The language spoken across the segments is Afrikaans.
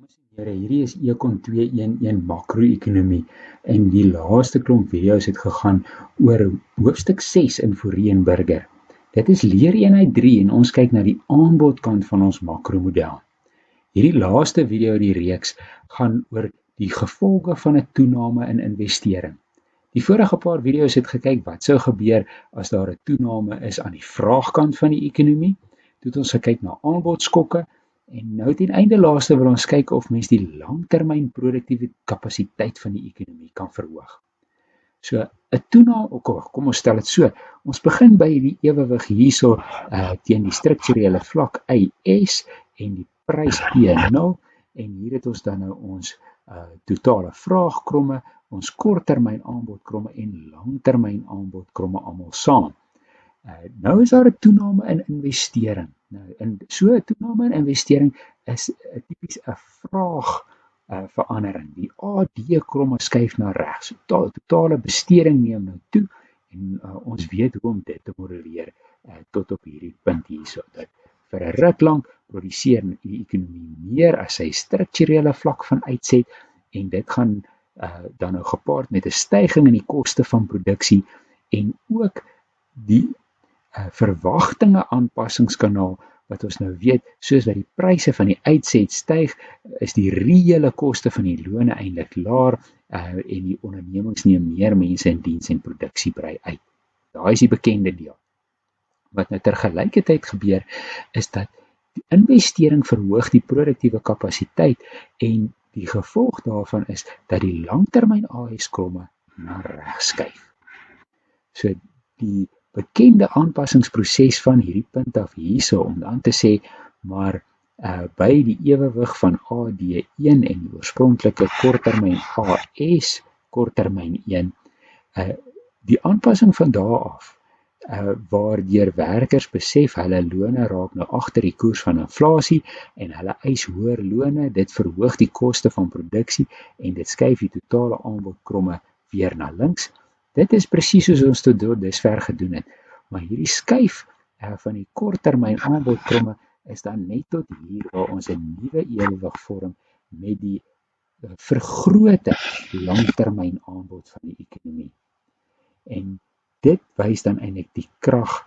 Dames en here, hierdie is Econ 211 makro-ekonomie en die laaste klomp video's het gegaan oor hoofstuk 6 in Fourie en Burger. Dit is leereenheid 3 en ons kyk na die aanbodkant van ons makromodel. Hierdie laaste video in die reeks gaan oor die gevolge van 'n toename in investering. Die vorige paar video's het gekyk wat sou gebeur as daar 'n toename is aan die vraagkant van die ekonomie. Toe het ons gekyk na aanbodskokke. En nou ten einde laaste wil ons kyk of mens die langtermyn produktiewe kapasiteit van die ekonomie kan verhoog. So 'n toename, kom ons stel dit so, ons begin by die ewewig hierso teen die strukturele vlak IS en die prys P0 en hier het ons dan nou ons totale vraagkromme, ons korttermyn aanbodkromme en langtermyn aanbodkromme almal saam. Nou is daar 'n toename in investering. Nou, so 'n toename in investering is tipies 'n vraag verandering. Die AD-kromme skuif na regs. Totale besteding neem nou toe en ons weet hoe om dit te modelleer tot op hierdie punt hierso. Dat vir 'n ruk lank produseer die ekonomie meer as sy strukturele vlak van uitset en dit gaan dan nou gepaard met 'n styging in die koste van produksie en ook die verwagtinge aanpassingskanaal wat ons nou weet, soos wat die pryse van die uitset styg, is die reële koste van die lone eintlik laer en die ondernemings neem meer mense in diens en produksie brei uit. Daai is die bekende deel. Wat nou tergelykertyd gebeur, is dat die investering verhoog die produktiewe kapasiteit en die gevolg daarvan is dat die langtermyn AS-kromme na regs skuif. So die bekende aanpassingsproses van hierdie punt af hierso om dan te sê, maar by die ewewig van AD1 en die oorspronklike korttermyn AS, korttermyn 1, die aanpassing van daar af, waardeur werkers besef hulle lone raak nou agter die koers van inflasie en hulle eis hoër lone, dit verhoog die koste van produksie en dit skuif die totale aanbodkromme weer na links. Dit is presies soos ons tot dusver gedoen het, maar hierdie skuif van die korttermyn aanbodkromme is dan net tot hier waar ons 'n nuwe ewewig vorm met die vergrote langtermyn aanbod van die ekonomie. En dit wys dan eintlik die krag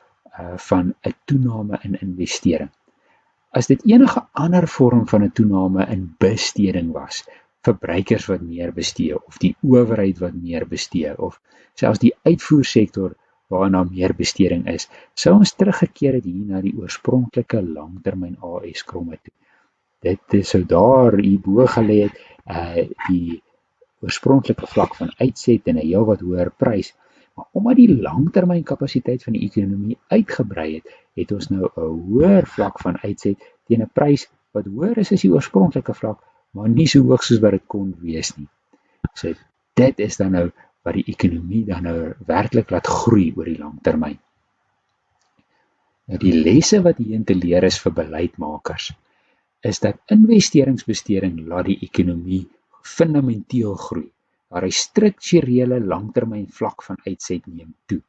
van 'n toename in investering. As dit enige ander vorm van 'n toename in besteding was, verbruikers wat meer bestee of die owerheid wat meer bestee of selfs die uitvoersektor waarna meer besteding is, sou ons teruggekeer het hier na die oorspronklike langtermyn AS-kromme toe. Dit sou daar hierbo gelê het die oorspronklike vlak van uitset en 'n heelwat hoër prys, maar omdat die langtermyn kapasiteit van die ekonomie uitgebrei het, het ons nou 'n hoër vlak van uitset teen 'n prys wat hoër is as die oorspronklike vlak, maar nie so hoog soos wat dit kon wees nie. So dit is dan nou wat die ekonomie dan nou werklik laat groei oor die langtermyn. Nou die lesse wat hierin te leer is vir beleidsmakers, is dat investeringsbesteding laat die ekonomie fundamenteel groei. Waar hy strukturele langtermyn vlak van uitset neem toe.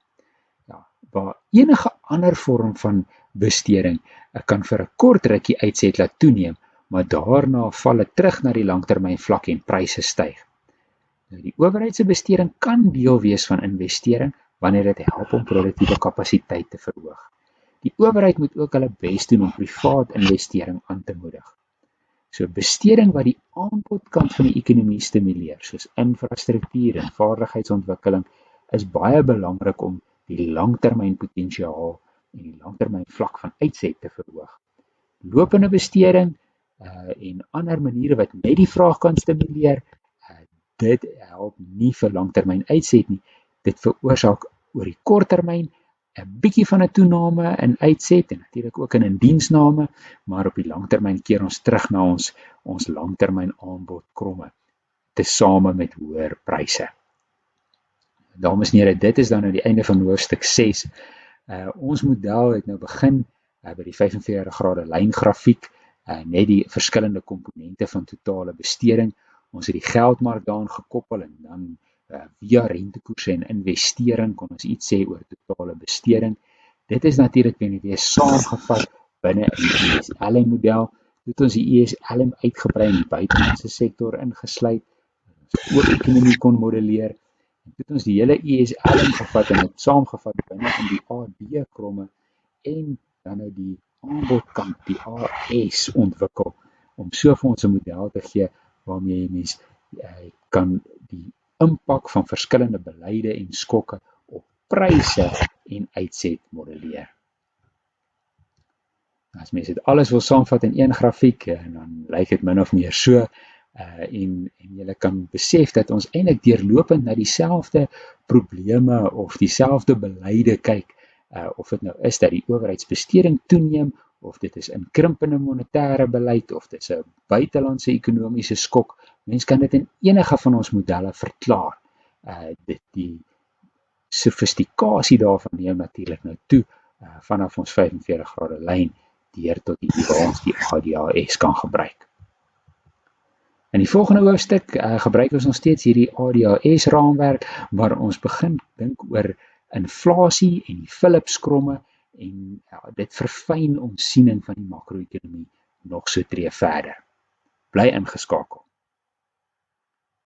Ja, waar enige ander vorm van besteding kan vir 'n kort rukkie uitset laat toeneem, maar daarna val dit terug na die langtermyn vlak en pryse styg. Nou, die owerheid se besteding kan deel wees van investering wanneer dit help om produktiewe kapasiteit te verhoog. Die owerheid moet ook hulle bes doen om privaat investering aan te moedig. So besteding wat die aanbodkant van die ekonomie stimuleer, soos infrastruktuur en vaardigheidsontwikkeling, is baie belangrik om die langtermyn potensiaal en die langtermyn vlak van uitset te verhoog. Lopende besteding en ander maniere wat net die vraag kan stimuleer, dit help nie vir langtermyn uitset nie. Dit veroorsaak oor die korttermyn 'n bietjie van 'n toename in uitset en natuurlik ook in indiensname, maar op die langtermyn keer ons terug na ons langtermyn aanbodkromme, tesame met hoër pryse. Dames en here, dit is dan nou die einde van hoofstuk 6. Ons model het nou begin by die 45 grade lyngrafiek, net die verskillende komponente van totale besteding. Ons het die geldmark daaraan gekoppel en dan via rentekoerse en investering kon ons iets sê oor totale besteding. Dit is natuurlik weer saamgevat binne 'n DSL model het ons die ESLM uitgebrei in die buitelandse sektor ingesluit, ook ekonomie kon modelleer, en het ons die hele ESLM gevat en het saamgevat binne in die AB-kromme en dan nou die aanbodkant, die AS ontwikkel, om so vir ons 'n model te gee waarmee mens kan die impak van verskillende beleide en skokke op pryse en uitset modelleer. As mens dit alles wil saamvat in een grafiek, dan lyk dit min of meer so, en jy kan besef dat ons eintlik deurlopend na dieselfde probleme of dieselfde beleide kyk, of dit nou is dat die owerheidsbesteding toeneem, of dit is inkrimpende monetêre beleid, of dit is 'n buitelandse ekonomiese skok. Mens kan dit in enige van ons modelle verklaar. Die sofistikasie daarvan neem natuurlik nou toe, vanaf ons 45 grade lyn deur tot die waar ons die ADHS kan gebruik. In die volgende hoofstuk gebruik ons nog steeds hierdie ADHS raamwerk, waar ons begin dink oor inflasie en die Phillips-kromme, en dit verfyn ons siening van die makro-ekonomie nog so tree verder. Bly ingeskakel.